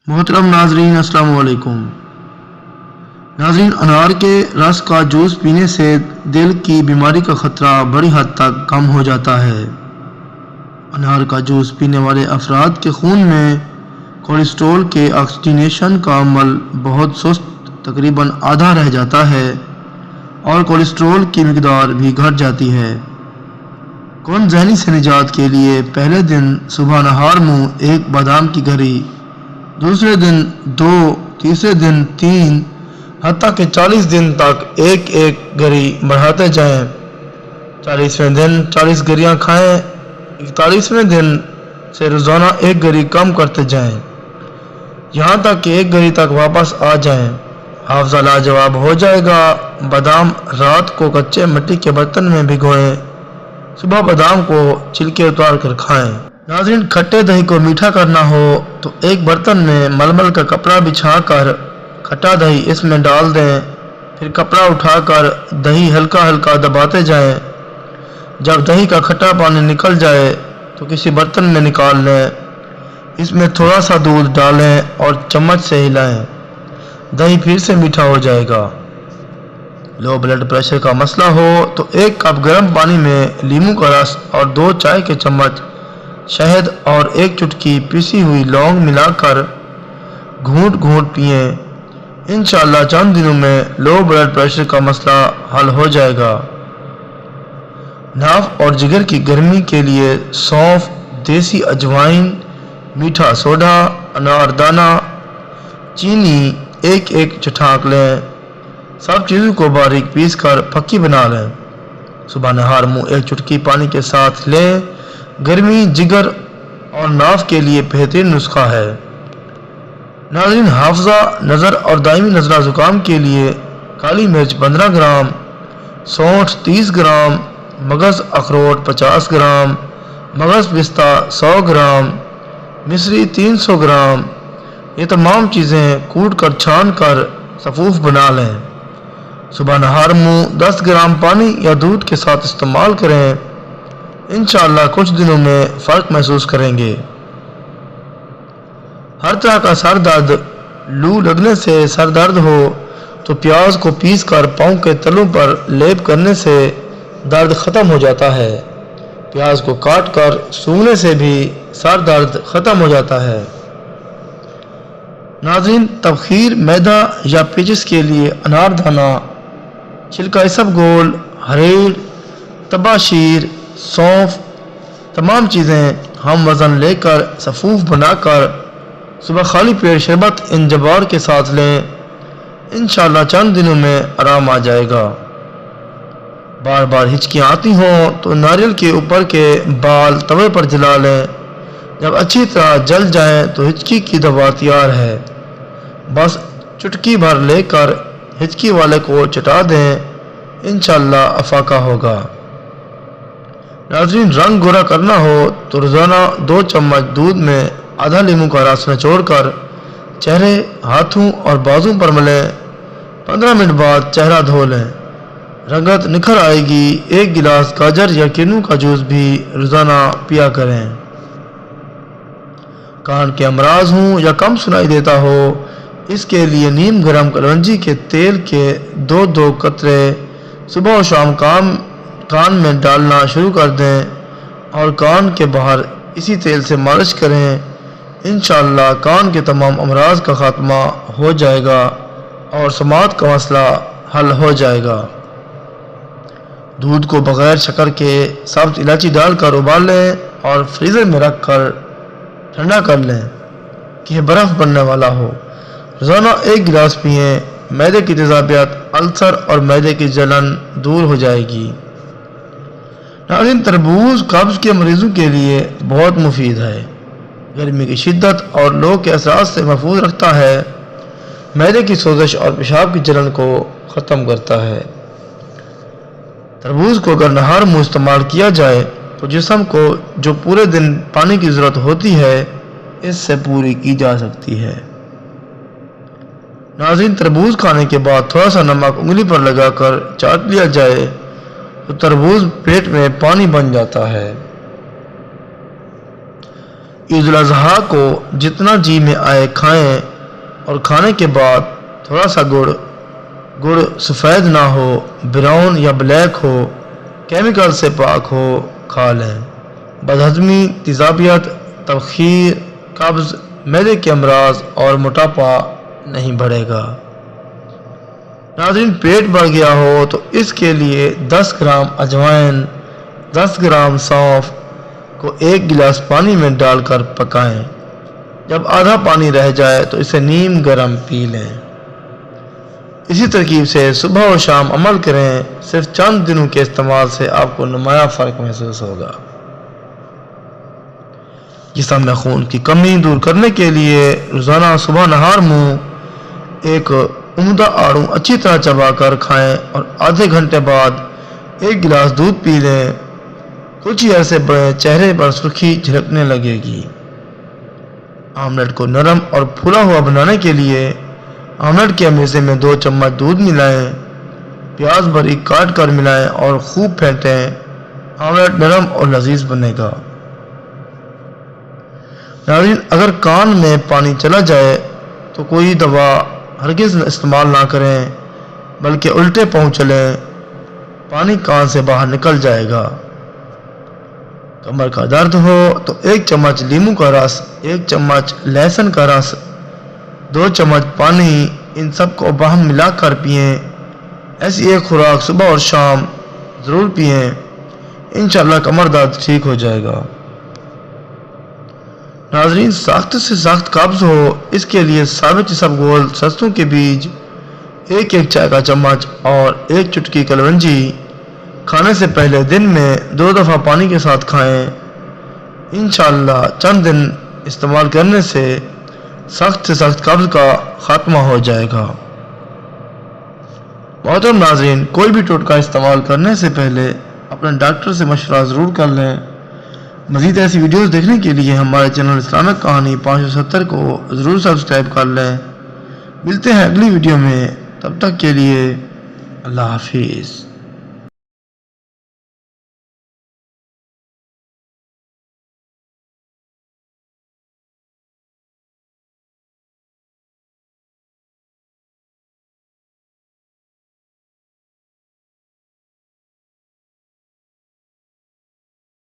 मोहतरम नाजरीन, अस्सलाम वालेकुम। नाजरीन, अनार के रस का जूस पीने से दिल की बीमारी का ख़तरा बड़ी हद तक कम हो जाता है। अनार का जूस पीने वाले अफराद के खून में कोलेस्ट्रॉल के ऑक्सीजनेशन का अमल बहुत सुस्त, तकरीबन आधा रह जाता है और कोलेस्ट्रॉल की मिकदार भी घट जाती है। कौन जहनी से निजात के लिए पहले दिन सुबह नहार मुँह एक बादाम की गरी, दूसरे दिन 2, तीसरे दिन 3, हत्ता कि 40 दिन तक एक एक गरी बढ़ाते जाएं। 40वें दिन 40 गरियां खाएं। 41वें दिन से रोज़ाना एक गरी कम करते जाएं, यहाँ तक कि एक गरी तक वापस आ जाएं। हाफ़ज़ा लाजवाब हो जाएगा। बादाम रात को कच्चे मिट्टी के बर्तन में भिगोएं, सुबह बादाम को छिलके उतार कर खाएं। नाज़रीन, खट्टे दही को मीठा करना हो तो एक बर्तन में मलमल का कपड़ा बिछाकर खट्टा दही इसमें डाल दें, फिर कपड़ा उठाकर दही हल्का हल्का दबाते जाएं। जब दही का खट्टा पानी निकल जाए तो किसी बर्तन में निकाल लें। इसमें थोड़ा सा दूध डालें और चम्मच से हिलाएं। दही फिर से मीठा हो जाएगा। लो ब्लड प्रेशर का मसला हो तो 1 कप गर्म पानी में नींबू का रस और 2 चाय के चम्मच शहद और 1 चुटकी पिसी हुई लौंग मिलाकर घूंट घूंट पिएं। इंशाअल्लाह चंद दिनों में लो ब्लड प्रेशर का मसला हल हो जाएगा। नाफ और जिगर की गर्मी के लिए सौंफ, देसी अजवाइन, मीठा सोडा, अनारदाना, चीनी एक एक चटाक लें। सब चीज़ों को बारीक पीस कर फक्की बना लें। सुबह नहार मुँह 1 चुटकी पानी के साथ लें। गर्मी, जिगर और नाफ के लिए बेहतरीन नुस्खा है। नाज़रीन, हाफ़ज़ा, नज़र और दायमी नज़ला ज़ुकाम के लिए काली मिर्च 15 ग्राम, सौंठ 30 ग्राम, मगज़ अखरोट 50 ग्राम, मगज़ पिस्ता 100 ग्राम, मिश्री 300 ग्राम, ये तमाम चीज़ें कूट कर छान कर सफ़ूफ बना लें। सुबह नहार मुँह 10 ग्राम पानी या दूध के साथ इस्तेमाल करें। इंशाअल्लाह कुछ दिनों में फ़र्क महसूस करेंगे। हर तरह का सर दर्द, लू लगने से सर दर्द हो तो प्याज को पीस कर पाँव के तलों पर लेप करने से दर्द ख़त्म हो जाता है। प्याज को काट कर सूंघने से भी सर दर्द ख़त्म हो जाता है। नाज़रीन, तबखीर, मैदा या पेचिश के लिए अनारदाना, छिलका इसबगोल, हरेड़, तबाशीर, सौंफ, तमाम चीज़ें हम वज़न लेकर सफ़ूफ बनाकर सुबह खाली पेट शरबत इन जबार के साथ लें। इंशाअल्लाह चंद दिनों में आराम आ जाएगा। बार बार हिचकियाँ आती हों तो नारियल के ऊपर के बाल तवे पर जला लें। जब अच्छी तरह जल जाएं तो हिचकी की दवा तैयार है। बस चुटकी भर लेकर हिचकी वाले को चटा दें। इंशाअल्लाह अफाका होगा। नाज़रीन, रंग गोरा करना हो तो रोज़ाना 2 चम्मच दूध में आधा नींबू का रस निचोड़कर चेहरे, हाथों और बाजू पर मलें। 15 मिनट बाद चेहरा धो लें। रंगत निखर आएगी। 1 गिलास गाजर या किन्नू का जूस भी रोज़ाना पिया करें। कान के अमराज हों या कम सुनाई देता हो, इसके लिए नीम गरम कलौंजी के तेल के 2-2 कतरे सुबह और शाम कान में डालना शुरू कर दें और कान के बाहर इसी तेल से मालिश करें। इंशाअल्लाह कान के तमाम अमराज का खात्मा हो जाएगा और समात का मसला हल हो जाएगा। दूध को बग़ैर शक्कर के सब्ज़ इलायची डालकर उबाल लें और फ्रीज़र में रख कर ठंडा कर लें कि यह बर्फ़ बनने वाला हो। रोज़ाना 1 गिलास पिएँ। मैदे की तेज़ाबियत, अल्सर और मैदे की जलन दूर हो जाएगी। नाज़रीन, तरबूज कब्ज़ के मरीज़ों के लिए बहुत मुफीद है। गर्मी की शिद्दत और लो के असरात से महफूज रखता है। मैदे की सोजिश और पेशाब की जलन को ख़त्म करता है। तरबूज को अगर नहार मुँह इस्तेमाल किया जाए तो जिस्म को जो पूरे दिन पानी की ज़रूरत होती है, इससे पूरी की जा सकती है। नाज़रीन, तरबूज खाने के बाद थोड़ा सा नमक उंगली पर लगाकर चाट लिया जाए तो तरबूज पेट में पानी बन जाता है। عید الاضحیٰ کو جتنا جی میں آئے کھائیں، اور کھانے کے بعد تھوڑا سا گڑ سفید نہ ہو، براؤن یا بلیک ہو، کیمیکل سے پاک ہو، کھا لیں۔ بدہضمی، تیزابیت، تبخیر، قبض، معدے کے امراض اور موٹاپا نہیں بڑھے گا۔ ناظرین، پیٹ بڑھ گیا ہو تو اس کے لیے 10 گرام اجوائن، 10 گرام سونف کو 1 گلاس پانی میں ڈال کر پکائیں۔ جب آدھا پانی رہ جائے تو اسے نیم گرم پی لیں۔ اسی ترکیب سے صبح و شام عمل کریں، صرف چند دنوں کے استعمال سے آپ کو نمایاں فرق محسوس ہوگا۔ جسم میں خون کی کمی دور کرنے کے لیے روزانہ صبح نہار منہ ایک عمدہ آڑو اچھی طرح چبا کر کھائیں اور آدھے گھنٹے بعد 1 گلاس دودھ پی لیں۔ کچھ ہی عرصے بعد چہرے پر سرخی جھلکنے لگے گی۔ آملیٹ کو نرم اور پھولا ہوا بنانے کے لیے آملیٹ کے میزے میں 2 چمچ دودھ ملائیں، پیاز باریک کاٹ کر ملائیں اور خوب پھینٹیں۔ آملیٹ نرم اور لذیذ بنے گا۔ ناظرین، اگر کان میں پانی چلا جائے تو کوئی دوا ہرگز استعمال نہ کریں، بلکہ الٹے پاؤں چلیں، پانی کان سے باہر نکل جائے گا۔ کمر کا درد ہو تو 1 چمچ لیموں کا رس، 1 چمچ لہسن کا رس، 2 چمچ پانی، ان سب کو باہم ملا کر پئیں۔ ایسی ایک خوراک صبح اور شام ضرور پئیں، انشاءاللہ کمر درد ٹھیک ہو جائے گا۔ ناظرین، سخت سے سخت قبض ہو، اس کے لیے ثابت اسبگول، سرسوں کے بیج، 1 چائے کا چمچ اور 1 چٹکی کلونجی کھانے سے پہلے دن میں 2 دفعہ پانی کے ساتھ کھائیں۔ انشاءاللہ چند دن استعمال کرنے سے سخت سے سخت قبض کا خاتمہ ہو جائے گا۔ محترم ناظرین، کوئی بھی ٹوٹکا استعمال کرنے سے پہلے اپنے ڈاکٹر سے مشورہ ضرور کر لیں۔ مزید ایسی ویڈیوز دیکھنے کے لیے ہمارے چینل اسلامک کہانی 570 کو ضرور سبسکرائب کر لیں۔ ملتے ہیں اگلی ویڈیو میں، تب تک کے لیے اللہ حافظ۔